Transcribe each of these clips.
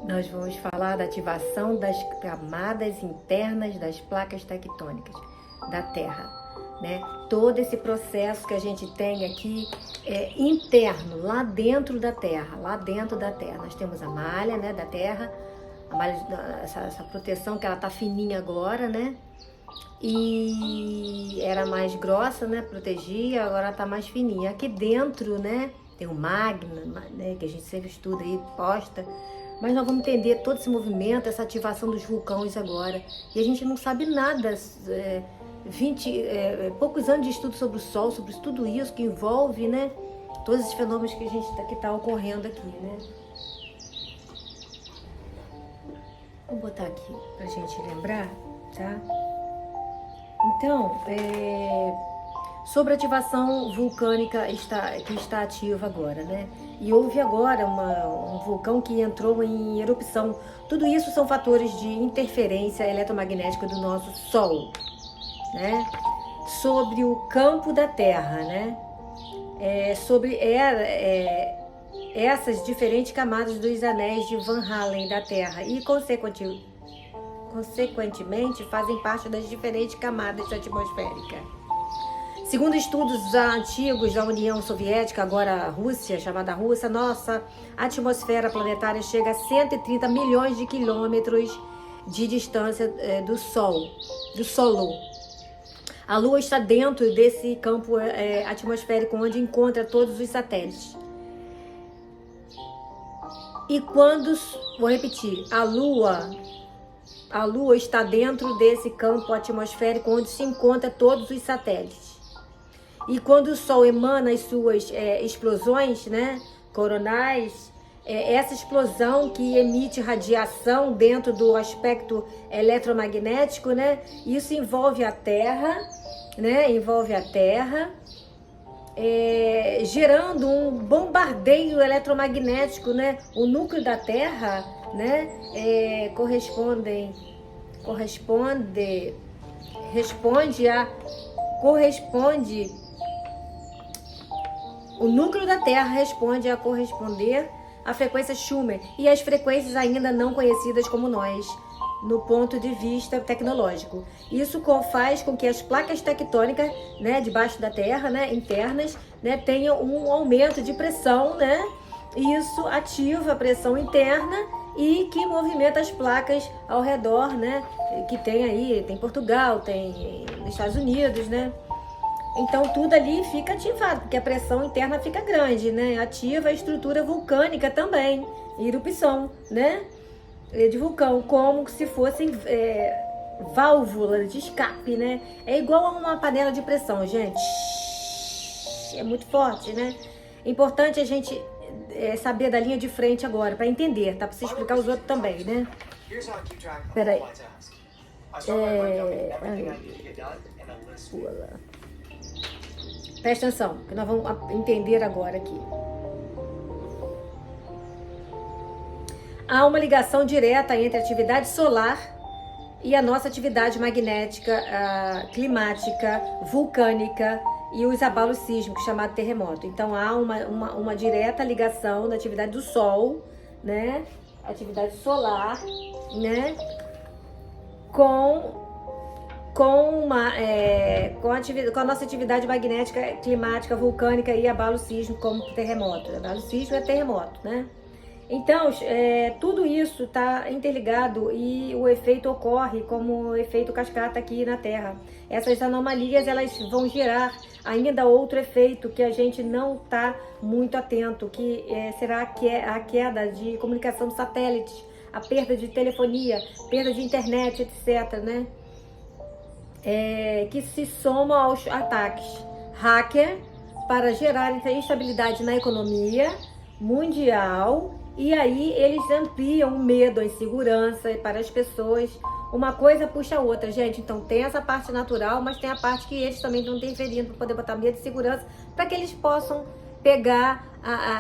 Nós vamos falar da ativação das camadas internas das placas tectônicas da Terra, né? Todo esse processo que a gente tem aqui é interno, lá dentro da Terra, Nós temos a malha, né, da Terra, a malha, essa proteção que ela tá fininha agora, né? E era mais grossa, né? Protegia, agora tá mais fininha. Aqui dentro, né? Tem o magma, né? Que a gente sempre estuda aí, posta. Mas nós vamos entender todo esse movimento, essa ativação dos vulcões agora. E a gente não sabe nada, poucos anos de estudo sobre o Sol, sobre tudo isso que envolve, né? Todos esses fenômenos que a gente que tá ocorrendo aqui, né? Vou botar aqui pra gente lembrar, tá? Então, sobre a ativação vulcânica que está ativa agora, né? E houve agora um vulcão que entrou em erupção. Tudo isso são fatores de interferência eletromagnética do nosso Sol, né? Sobre o campo da Terra, né? Sobre essas diferentes camadas dos anéis de Van Allen da Terra e, consequentemente, fazem parte das diferentes camadas atmosféricas. Segundo estudos antigos da União Soviética, agora a Rússia, chamada Rússia, nossa atmosfera planetária chega a 130 milhões de quilômetros de distância do Solo. A Lua está dentro desse campo atmosférico onde encontra todos os satélites. E vou repetir, a Lua está dentro desse campo atmosférico onde se encontra todos os satélites. E quando o Sol emana as suas explosões, né, coronais, essa explosão que emite radiação dentro do aspecto eletromagnético, né, isso envolve a Terra, né, gerando um bombardeio eletromagnético, né, o núcleo da Terra, né, o núcleo da Terra responde a corresponder à frequência Schumann e às frequências ainda não conhecidas como nós, no ponto de vista tecnológico. Isso faz com que as placas tectônicas, né, debaixo da Terra, né, internas, né, tenham um aumento de pressão, né? E isso ativa a pressão interna e que movimenta as placas ao redor, né? Que tem Portugal, tem nos Estados Unidos, né? Então tudo ali fica ativado, porque a pressão interna fica grande, né? Ativa a estrutura vulcânica também, erupção, né? De vulcão, como se fossem válvulas de escape, né? É igual a uma panela de pressão, gente. É muito forte, né? É importante a gente saber da linha de frente agora, para entender, tá? Para você explicar os outros também, né? Peraí. Presta atenção, que nós vamos entender agora aqui. Há uma ligação direta entre a atividade solar e a nossa atividade magnética, climática, vulcânica e os abalos sísmicos, chamado terremoto. Então há uma direta ligação da atividade do Sol, né? Atividade solar, né? Com a nossa atividade magnética, climática, vulcânica e abalo sísmico, como terremoto. Abalo sísmico é terremoto, né? Então, tudo isso está interligado e o efeito ocorre como efeito cascata aqui na Terra. Essas anomalias, elas vão gerar ainda outro efeito que a gente não está muito atento, que será a queda de comunicação de satélites, a perda de telefonia, perda de internet, etc., né? Que se soma aos ataques hacker para gerar instabilidade na economia mundial, e aí eles ampliam o medo, a insegurança para as pessoas. Uma coisa puxa a outra, gente. Então tem essa parte natural, mas tem a parte que eles também estão interferindo para poder botar medo e segurança, para que eles possam pegar,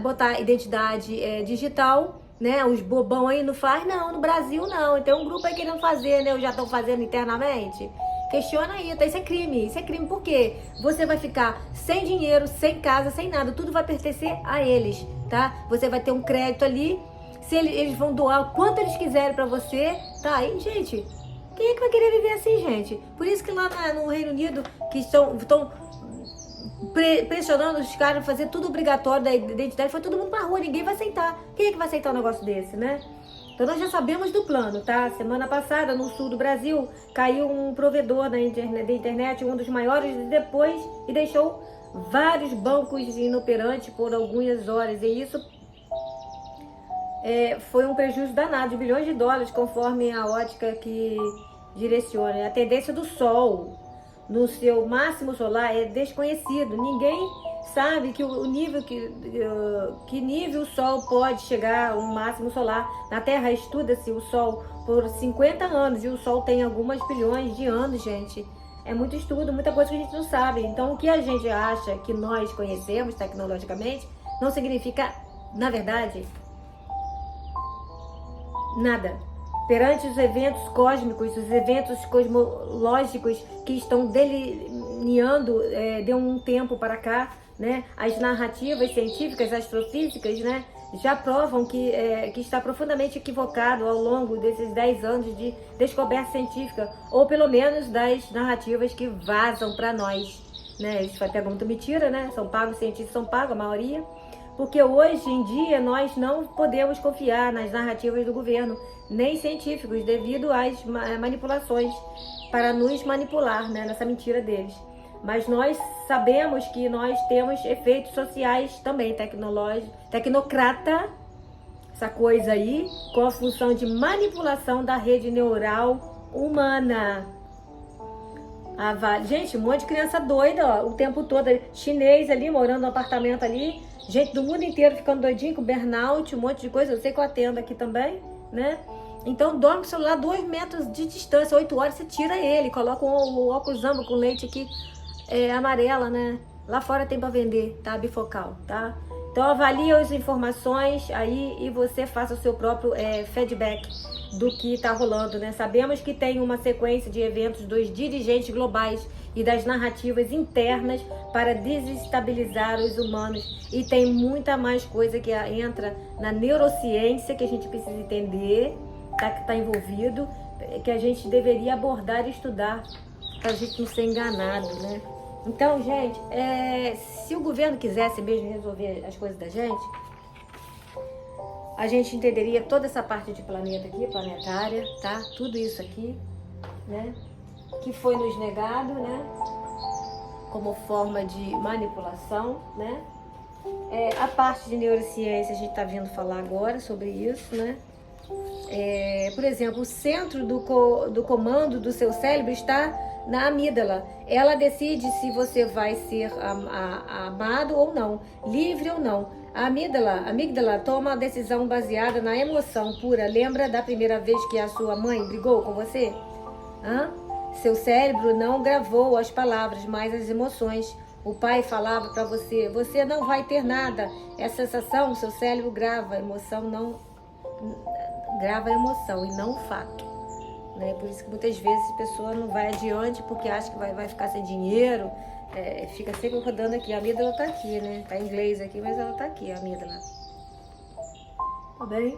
botar identidade digital, né? Os bobão aí não faz, não, no Brasil não. Tem um grupo aí querendo fazer, né? Ou já estão fazendo internamente. Questiona aí, tá? Isso é crime por quê? Você vai ficar sem dinheiro, sem casa, sem nada, tudo vai pertencer a eles, tá? Você vai ter um crédito ali, se eles vão doar o quanto eles quiserem para você, tá? E, gente, quem é que vai querer viver assim, gente? Por isso que lá no Reino Unido, que estão pressionando os caras a fazer tudo obrigatório da identidade, foi todo mundo pra rua, ninguém vai aceitar. Quem é que vai aceitar um negócio desse, né? Então nós já sabemos do plano, tá? Semana passada, no sul do Brasil, caiu um provedor da internet, um dos maiores, depois, e deixou vários bancos inoperantes por algumas horas. E isso foi um prejuízo danado de bilhões de dólares, conforme a ótica que direciona. A tendência do Sol no seu máximo solar é desconhecido. Ninguém sabe que o nível que nível o Sol pode chegar, o máximo solar. Na Terra estuda-se o Sol por 50 anos e o Sol tem algumas bilhões de anos, gente. É muito estudo, muita coisa que a gente não sabe. Então o que a gente acha que nós conhecemos tecnologicamente não significa, na verdade, nada. Perante os eventos cósmicos, os eventos cosmológicos que estão delineando de um tempo para cá, né? As narrativas científicas, astrofísicas, né? Já provam que está profundamente equivocado ao longo desses 10 anos de descoberta científica, ou pelo menos das narrativas que vazam para nós, né? Isso foi até muito mentira, né? São pagos, os cientistas são pagos, a maioria, porque hoje em dia nós não podemos confiar nas narrativas do governo, nem científicos, devido às manipulações para nos manipular, né, nessa mentira deles. Mas nós sabemos que nós temos efeitos sociais também, tecnológicos, tecnocrata, essa coisa aí, com a função de manipulação da rede neural humana. Gente, um monte de criança doida, ó, o tempo todo, chinês ali, morando no apartamento ali, gente do mundo inteiro ficando doidinho, com burnout, um monte de coisa, eu sei que eu atendo aqui também, né? Então dorme com o celular 2 metros de distância, 8 horas, você tira ele, coloca o óculos âmbar com leite aqui, amarela, né? Lá fora tem para vender, tá? Bifocal, tá? Então avalie as informações aí e você faça o seu próprio feedback do que está rolando, né? Sabemos que tem uma sequência de eventos dos dirigentes globais e das narrativas internas para desestabilizar os humanos, e tem muita mais coisa que entra na neurociência que a gente precisa entender, tá? Que está envolvido, que a gente deveria abordar e estudar para a gente não ser enganado, né? Então, gente, se o governo quisesse mesmo resolver as coisas da gente, a gente entenderia toda essa parte de planeta aqui, planetária, tá? Tudo isso aqui, né? Que foi nos negado, né? Como forma de manipulação, né? A parte de neurociência, a gente tá vindo falar agora sobre isso, né? Por exemplo, o centro do comando do seu cérebro está na amígdala. Ela decide se você vai ser amado ou não, livre ou não. A amígdala toma a decisão baseada na emoção pura. Lembra da primeira vez que a sua mãe brigou com você? Seu cérebro não gravou as palavras, mas as emoções. O pai falava para você, você não vai ter nada. Essa sensação, seu cérebro grava a emoção, grava a emoção e não o fato, né? Por isso que muitas vezes a pessoa não vai adiante porque acha que vai ficar sem dinheiro, fica sempre rodando aqui. A amígdala tá aqui, né? Tá em inglês aqui, mas ela tá aqui, a amígdala. Tá bem?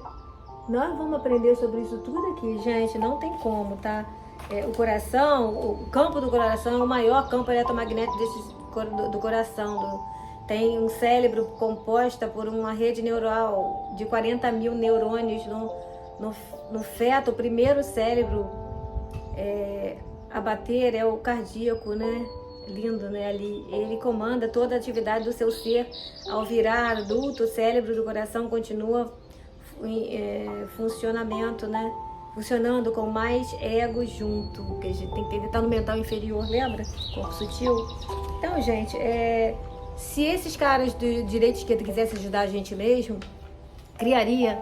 Nós vamos aprender sobre isso tudo aqui, gente, não tem como, tá? O coração, o campo do coração é o maior campo eletromagnético do coração. Tem um cérebro composta por uma rede neural de 40 mil neurônios no feto. O primeiro cérebro a bater é o cardíaco, né? Lindo, né? Ali ele comanda toda a atividade do seu ser. Ao virar adulto, o cérebro do coração continua em funcionamento, né? Funcionando com mais ego junto, que a gente tem que entender, tá no mental inferior, lembra? Corpo sutil. Então, gente, se esses caras do direito de esquerda quisessem ajudar a gente mesmo, criaria,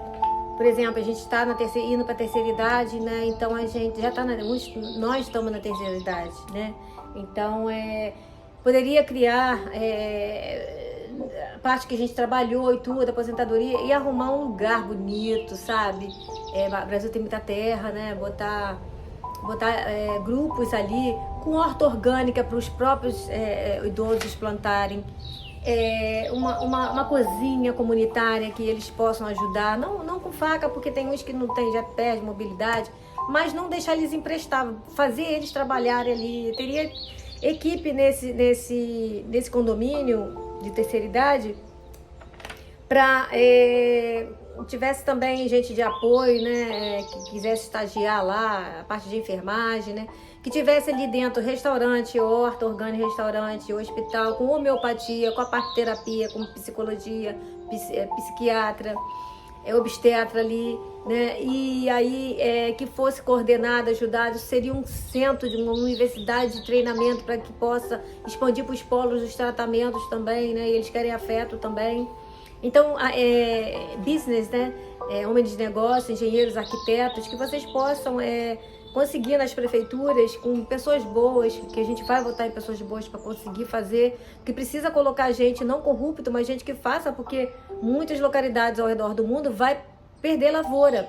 por exemplo, a gente está indo para a terceira idade, né? Então a gente já está, nós estamos na terceira idade, né? Então poderia criar a parte que a gente trabalhou e tudo, aposentadoria, e arrumar um lugar bonito, sabe? O Brasil tem muita terra, né? Botar grupos ali com horta orgânica para os próprios idosos plantarem, uma cozinha comunitária que eles possam ajudar, não com faca, porque tem uns que não tem, já perde mobilidade, mas não deixar eles emprestar, fazer eles trabalharem ali. Teria equipe nesse condomínio de terceira idade para tivesse também gente de apoio, né, que quisesse estagiar lá, a parte de enfermagem, né, que tivesse ali dentro restaurante, horta, orgânico, restaurante, hospital, com homeopatia, com a parte de terapia, com psicologia, psiquiatra, obstetra ali, né, e aí que fosse coordenado, ajudado, seria um centro de uma universidade de treinamento para que possa expandir para os polos dos tratamentos também, né, e eles querem afeto também. Então, business, né? Homens de negócio, engenheiros, arquitetos, que vocês possam conseguir nas prefeituras com pessoas boas, que a gente vai votar em pessoas boas para conseguir fazer, que precisa colocar gente não corrupta, mas gente que faça, porque muitas localidades ao redor do mundo vai perder lavoura.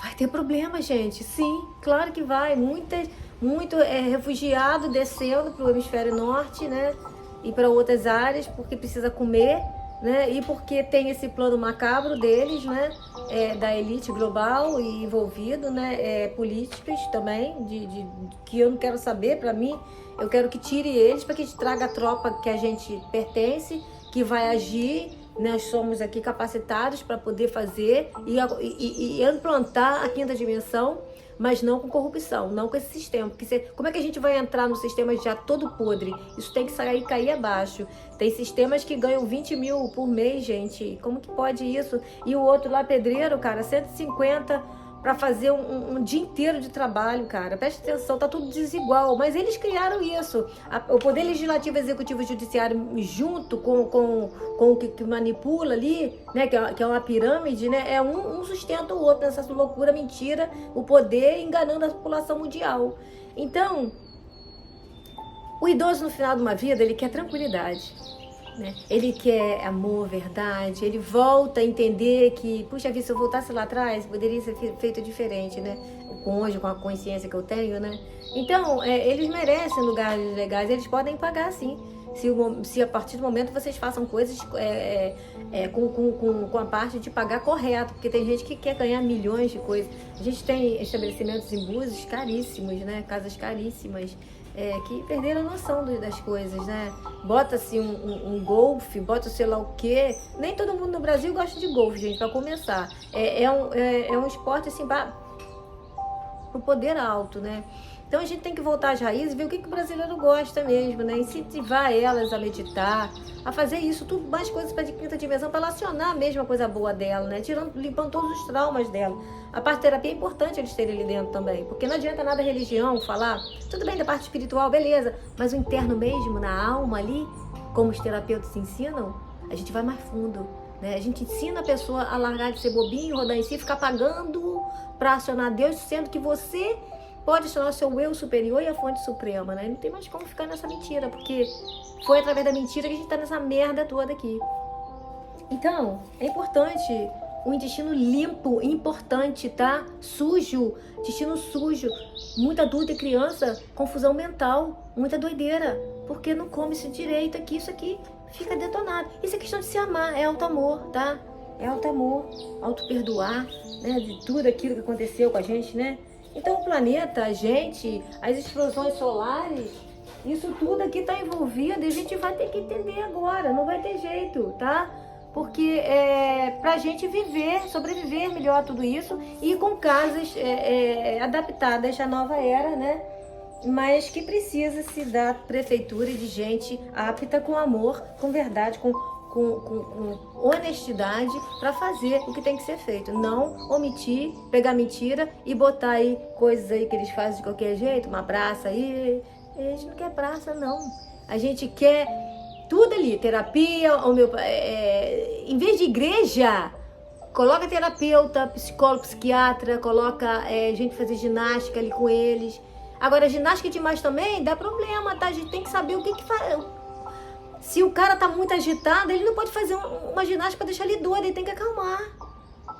Vai ter problema, gente. Sim, claro que vai. Muito refugiado descendo para o hemisfério norte, né? E para outras áreas, porque precisa comer, né? E porque tem esse plano macabro deles, né? Da elite global e envolvido, né? Políticos também, que eu não quero saber. Para mim, eu quero que tire eles para que a gente traga a tropa que a gente pertence, que vai agir. Nós somos aqui capacitados para poder fazer e implantar a quinta dimensão, mas não com corrupção, não com esse sistema. Porque como é que a gente vai entrar no sistema já todo podre? Isso tem que sair e cair abaixo. Tem sistemas que ganham 20 mil por mês, gente. Como que pode isso? E o outro lá, pedreiro, cara, 150 para fazer um dia inteiro de trabalho, cara. Preste atenção, tá tudo desigual. Mas eles criaram isso. O Poder Legislativo, Executivo e Judiciário, junto com o que manipula ali, né, que é uma pirâmide, né, um sustenta o outro nessa loucura, mentira, o poder enganando a população mundial. Então, o idoso no final de uma vida, ele quer tranquilidade. Né? Ele quer amor, verdade, ele volta a entender que, puxa vida, se eu voltasse lá atrás, poderia ser feito diferente, né? Hoje, com a consciência que eu tenho, né? Então, eles merecem lugares legais, eles podem pagar sim, se a partir do momento vocês façam coisas com a parte de pagar correto, porque tem gente que quer ganhar milhões de coisas. A gente tem estabelecimentos em Búzios caríssimos, né? Casas caríssimas. Que perderam a noção das coisas, né? Bota-se um golfe, bota sei lá o quê. Nem todo mundo no Brasil gosta de golfe, gente, para começar. É um esporte, assim, para o poder alto, né? Então a gente tem que voltar às raízes e ver o que o brasileiro gosta mesmo, né? Incentivar elas a meditar, a fazer isso, tudo mais coisas para de quinta dimensão, para ela acionar mesmo a coisa boa dela, né? Limpando todos os traumas dela. A parte de terapia é importante eles terem ali dentro também, porque não adianta nada religião falar, tudo bem da parte espiritual, beleza, mas o interno mesmo, na alma ali, como os terapeutas ensinam, a gente vai mais fundo, né? A gente ensina a pessoa a largar de ser bobinho, rodar em si, ficar pagando para acionar Deus, sendo que você pode acionar o seu eu superior e a fonte suprema, né? Não tem mais como ficar nessa mentira, porque foi através da mentira que a gente tá nessa merda toda aqui. Então, é importante um intestino limpo, importante, tá? Sujo, intestino sujo. Muita adulta e criança, confusão mental, muita doideira, porque não come isso direito aqui, isso aqui fica detonado. Isso é questão de se amar, é alto amor, tá? É alto amor, auto perdoar, né? De tudo aquilo que aconteceu com a gente, né? Então o planeta, a gente, as explosões solares, isso tudo aqui está envolvido e a gente vai ter que entender agora, não vai ter jeito, tá? Porque para a gente viver, sobreviver melhor a tudo isso e com casas adaptadas à nova era, né? Mas que precisa-se da prefeitura e de gente apta com amor, com verdade, com honestidade para fazer o que tem que ser feito. Não omitir, pegar mentira e botar aí coisas aí que eles fazem de qualquer jeito, uma praça aí. A gente não quer praça, não. A gente quer tudo ali, terapia, em vez de igreja, coloca terapeuta, psicólogo, psiquiatra, coloca gente fazer ginástica ali com eles. Agora, ginástica demais também dá problema, tá? A gente tem que saber o que faz. Se o cara tá muito agitado, ele não pode fazer uma ginástica para deixar ele doido, ele tem que acalmar,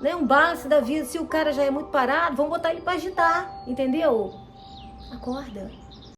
né? Um balance da vida. Se o cara já é muito parado, vamos botar ele para agitar, entendeu? Acorda.